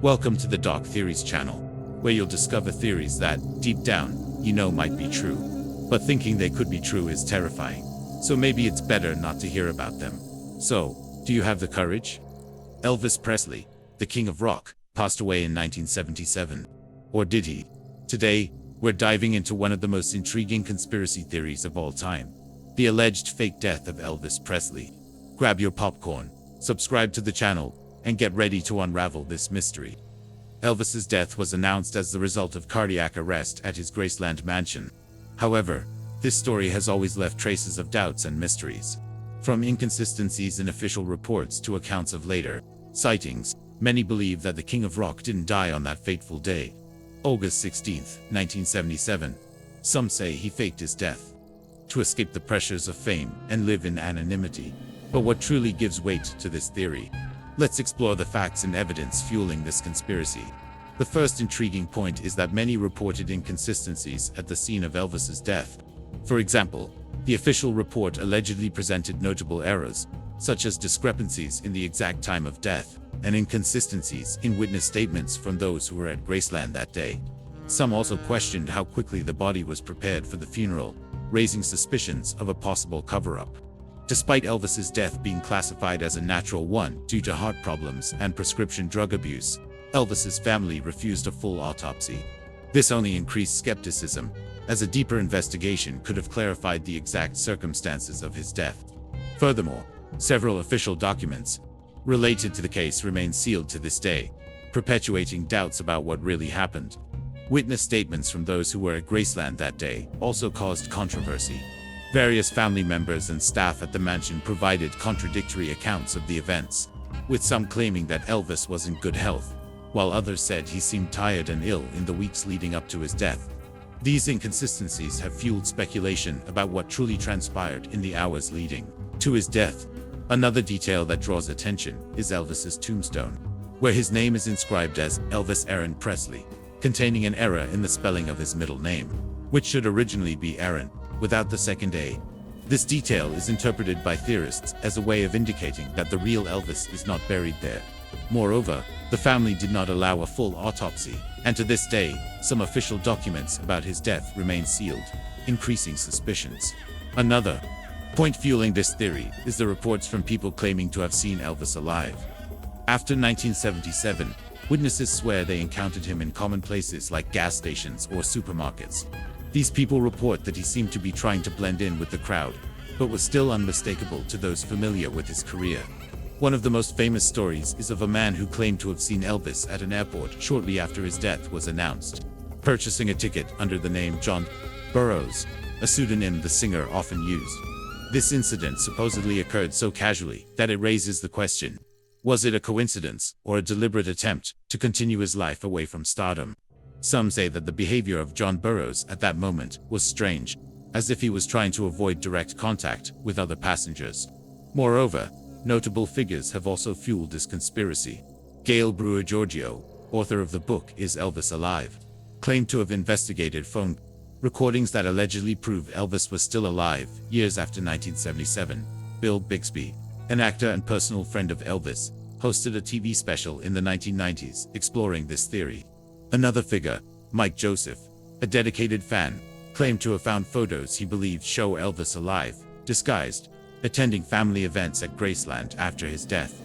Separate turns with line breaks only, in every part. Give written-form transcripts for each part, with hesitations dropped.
Welcome to the Dark Theories channel, where you'll discover theories that, deep down, you know might be true. But thinking they could be true is terrifying. So maybe it's better not to hear about them. So, do you have the courage? Elvis Presley, the king of rock, passed away in 1977. Or did he? Today, we're diving into one of the most intriguing conspiracy theories of all time. The alleged fake death of Elvis Presley. Grab your popcorn, subscribe to the channel, and get ready to unravel this mystery. Elvis's death was announced as the result of cardiac arrest at his Graceland mansion. However, this story has always left traces of doubts and mysteries. From inconsistencies in official reports to accounts of later sightings, many believe that the King of Rock didn't die on that fateful day, August 16, 1977. Some say he faked his death to escape the pressures of fame and live in anonymity. But what truly gives weight to this theory? Let's explore the facts and evidence fueling this conspiracy. The first intriguing point is that many reported inconsistencies at the scene of Elvis's death. For example, the official report allegedly presented notable errors, such as discrepancies in the exact time of death, and inconsistencies in witness statements from those who were at Graceland that day. Some also questioned how quickly the body was prepared for the funeral, raising suspicions of a possible cover-up. Despite Elvis's death being classified as a natural one due to heart problems and prescription drug abuse, Elvis's family refused a full autopsy. This only increased skepticism, as a deeper investigation could have clarified the exact circumstances of his death. Furthermore, several official documents related to the case remain sealed to this day, perpetuating doubts about what really happened. Witness statements from those who were at Graceland that day also caused controversy. Various family members and staff at the mansion provided contradictory accounts of the events, with some claiming that Elvis was in good health, while others said he seemed tired and ill in the weeks leading up to his death. These inconsistencies have fueled speculation about what truly transpired in the hours leading to his death. Another detail that draws attention is Elvis's tombstone, where his name is inscribed as Elvis Aaron Presley, containing an error in the spelling of his middle name, which should originally be Aaron, without the second A. This detail is interpreted by theorists as a way of indicating that the real Elvis is not buried there. Moreover, the family did not allow a full autopsy, and to this day, some official documents about his death remain sealed, increasing suspicions. Another point fueling this theory is the reports from people claiming to have seen Elvis alive. After 1977, witnesses swear they encountered him in common places like gas stations or supermarkets. These people report that he seemed to be trying to blend in with the crowd, but was still unmistakable to those familiar with his career. One of the most famous stories is of a man who claimed to have seen Elvis at an airport shortly after his death was announced, purchasing a ticket under the name John Burroughs, a pseudonym the singer often used. This incident supposedly occurred so casually that it raises the question: was it a coincidence or a deliberate attempt to continue his life away from stardom? Some say that the behavior of John Burroughs at that moment was strange, as if he was trying to avoid direct contact with other passengers. Moreover, notable figures have also fueled this conspiracy. Gail Brewer Giorgio, author of the book Is Elvis Alive?, claimed to have investigated phone recordings that allegedly prove Elvis was still alive years after 1977. Bill Bixby, an actor and personal friend of Elvis, hosted a TV special in the 1990s exploring this theory. Another figure, Mike Joseph, a dedicated fan, claimed to have found photos he believed show Elvis alive, disguised, attending family events at Graceland after his death.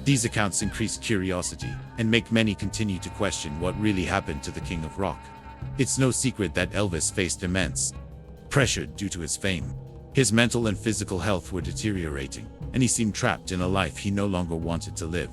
These accounts increase curiosity and make many continue to question what really happened to the King of Rock. It's no secret that Elvis faced immense pressure due to his fame. His mental and physical health were deteriorating, and he seemed trapped in a life he no longer wanted to live.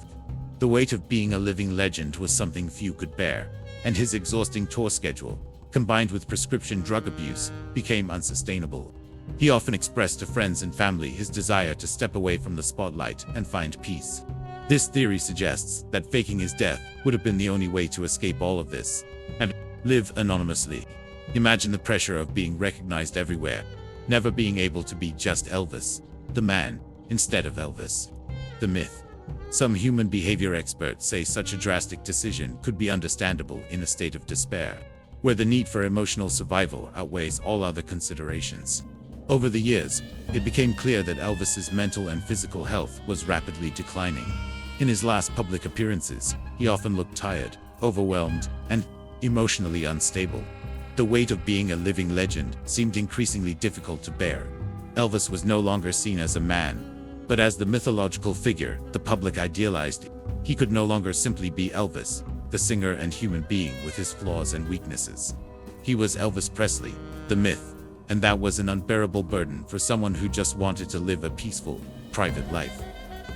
The weight of being a living legend was something few could bear, and his exhausting tour schedule, combined with prescription drug abuse, became unsustainable. He often expressed to friends and family his desire to step away from the spotlight and find peace. This theory suggests that faking his death would have been the only way to escape all of this and live anonymously. Imagine the pressure of being recognized everywhere, never being able to be just Elvis, the man, instead of Elvis, the myth. Some human behavior experts say such a drastic decision could be understandable in a state of despair, where the need for emotional survival outweighs all other considerations. Over the years, it became clear that Elvis's mental and physical health was rapidly declining. In his last public appearances, he often looked tired, overwhelmed, and emotionally unstable. The weight of being a living legend seemed increasingly difficult to bear. Elvis was no longer seen as a man, but as the mythological figure the public idealized. He could no longer simply be Elvis, the singer and human being with his flaws and weaknesses. He was Elvis Presley, the myth, and that was an unbearable burden for someone who just wanted to live a peaceful, private life.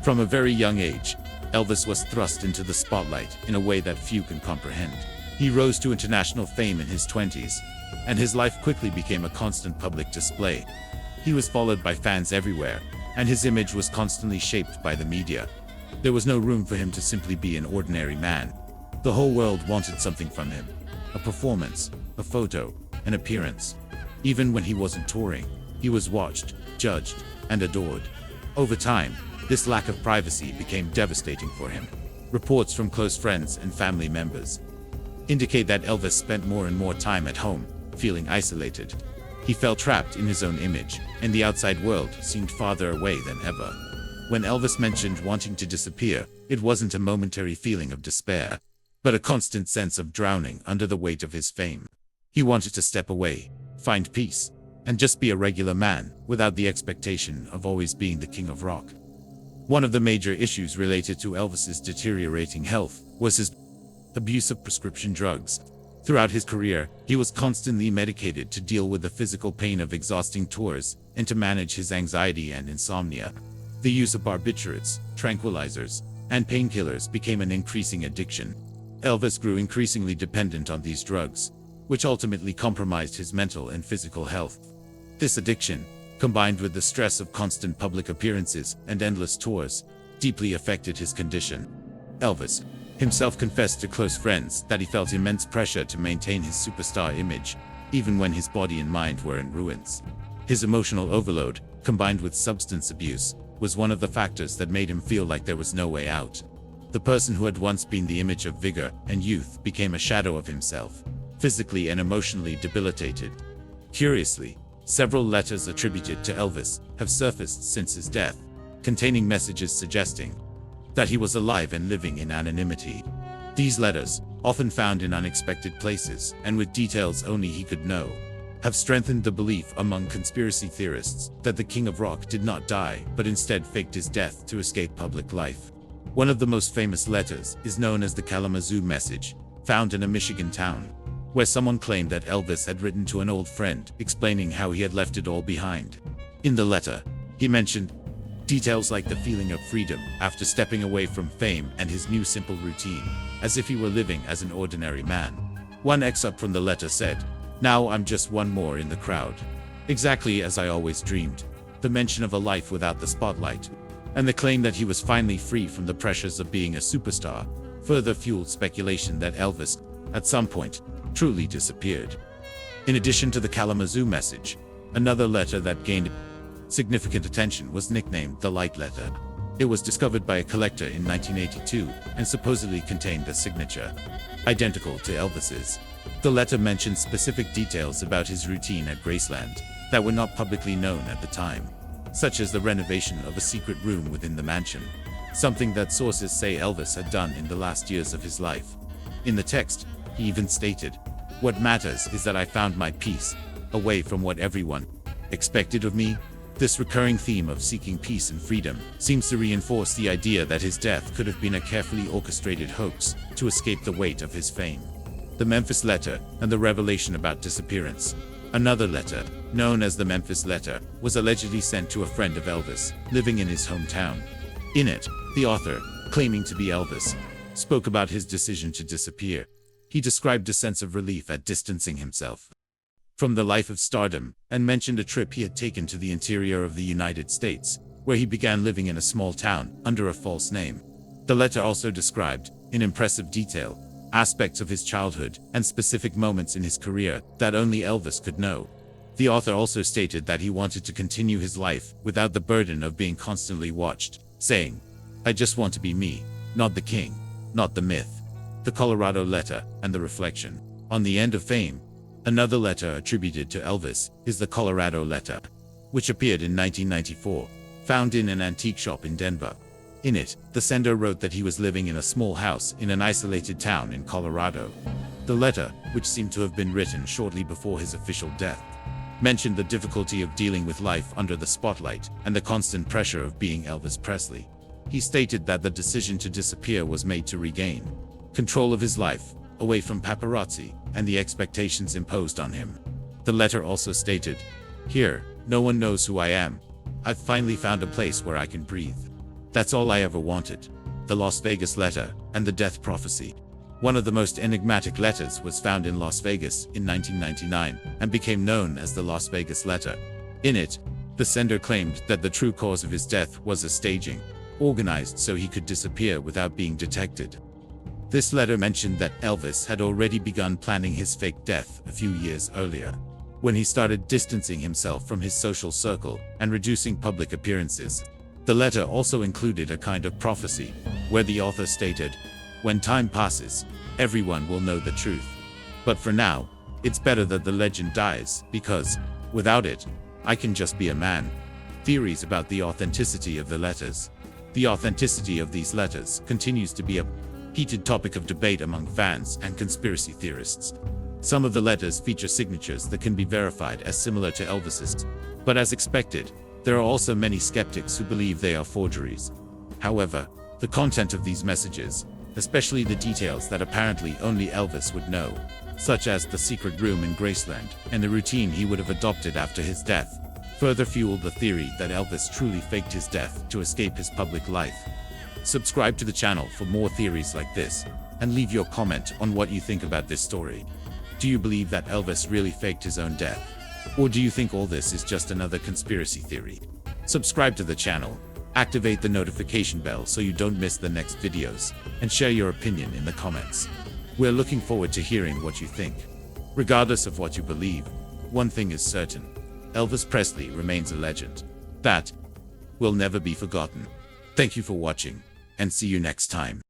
From a very young age, Elvis was thrust into the spotlight in a way that few can comprehend. He rose to international fame in his 20s, and his life quickly became a constant public display. He was followed by fans everywhere, and his image was constantly shaped by the media. There was no room for him to simply be an ordinary man. The whole world wanted something from him: a performance, a photo, an appearance. Even when he wasn't touring, he was watched, judged, and adored. Over time, this lack of privacy became devastating for him. Reports from close friends and family members indicate that Elvis spent more and more time at home, feeling isolated. He felt trapped in his own image, and the outside world seemed farther away than ever. When Elvis mentioned wanting to disappear, it wasn't a momentary feeling of despair, but a constant sense of drowning under the weight of his fame. He wanted to step away, find peace, and just be a regular man, without the expectation of always being the king of rock. One of the major issues related to Elvis's deteriorating health was his abuse of prescription drugs. Throughout his career, he was constantly medicated to deal with the physical pain of exhausting tours and to manage his anxiety and insomnia. The use of barbiturates, tranquilizers, and painkillers became an increasing addiction. Elvis grew increasingly dependent on these drugs, which ultimately compromised his mental and physical health. This addiction, combined with the stress of constant public appearances and endless tours, deeply affected his condition. Elvis himself confessed to close friends that he felt immense pressure to maintain his superstar image, even when his body and mind were in ruins. His emotional overload, combined with substance abuse, was one of the factors that made him feel like there was no way out. The person who had once been the image of vigor and youth became a shadow of himself, physically and emotionally debilitated. Curiously, several letters attributed to Elvis have surfaced since his death, containing messages suggesting that he was alive and living in anonymity. These letters, often found in unexpected places and with details only he could know, have strengthened the belief among conspiracy theorists that the King of Rock did not die but instead faked his death to escape public life. One of the most famous letters is known as the Kalamazoo Message, found in a Michigan town, where someone claimed that Elvis had written to an old friend explaining how he had left it all behind. In the letter, he mentioned details like the feeling of freedom after stepping away from fame and his new simple routine, as if he were living as an ordinary man. One excerpt from the letter said, "Now I'm just one more in the crowd. Exactly as I always dreamed." The mention of a life without the spotlight, and the claim that he was finally free from the pressures of being a superstar, further fueled speculation that Elvis, at some point, truly disappeared. In addition to the Kalamazoo Message, another letter that gained significant attention was nicknamed the Light Letter. It was discovered by a collector in 1982 and supposedly contained a signature identical to Elvis's. The letter mentioned specific details about his routine at Graceland that were not publicly known at the time, such as the renovation of a secret room within the mansion, something that sources say Elvis had done in the last years of his life. In the text, he even stated, "What matters is that I found my peace, away from what everyone expected of me." This recurring theme of seeking peace and freedom seems to reinforce the idea that his death could have been a carefully orchestrated hoax to escape the weight of his fame. The Memphis Letter and the revelation about disappearance. Another letter, known as the Memphis Letter, was allegedly sent to a friend of Elvis, living in his hometown. In it, the author, claiming to be Elvis, spoke about his decision to disappear. He described a sense of relief at distancing himself from the life of stardom, and mentioned a trip he had taken to the interior of the United States, where he began living in a small town under a false name. The letter also described, in impressive detail, aspects of his childhood and specific moments in his career that only Elvis could know. The author also stated that he wanted to continue his life without the burden of being constantly watched, saying, "I just want to be me, not the king, not the myth." The Colorado Letter and the reflection on the end of fame. Another letter attributed to Elvis is the Colorado Letter, which appeared in 1994, found in an antique shop in Denver. In it, the sender wrote that he was living in a small house in an isolated town in Colorado. The letter, which seemed to have been written shortly before his official death, mentioned the difficulty of dealing with life under the spotlight and the constant pressure of being Elvis Presley. He stated that the decision to disappear was made to regain control of his life, away from paparazzi and the expectations imposed on him. The letter also stated, "Here, no one knows who I am. I've finally found a place where I can breathe. That's all I ever wanted." The Las Vegas letter and the death prophecy. One of the most enigmatic letters was found in Las Vegas in 1999 and became known as the Las Vegas letter. In it, the sender claimed that the true cause of his death was a staging, organized so he could disappear without being detected. This letter mentioned that Elvis had already begun planning his fake death a few years earlier, when he started distancing himself from his social circle and reducing public appearances. The letter also included a kind of prophecy, where the author stated, "When time passes, everyone will know the truth. But for now, it's better that the legend dies, because, without it, I can just be a man." Theories about the authenticity of the letters. The authenticity of these letters continues to be a heated topic of debate among fans and conspiracy theorists. Some of the letters feature signatures that can be verified as similar to Elvis's, but as expected, there are also many skeptics who believe they are forgeries. However, the content of these messages, especially the details that apparently only Elvis would know, such as the secret room in Graceland and the routine he would have adopted after his death, further fueled the theory that Elvis truly faked his death to escape his public life. Subscribe to the channel for more theories like this, and leave your comment on what you think about this story. Do you believe that Elvis really faked his own death? Or do you think all this is just another conspiracy theory? Subscribe to the channel, activate the notification bell so you don't miss the next videos, and share your opinion in the comments. We're looking forward to hearing what you think. Regardless of what you believe, one thing is certain: Elvis Presley remains a legend that will never be forgotten. Thank you for watching, and see you next time.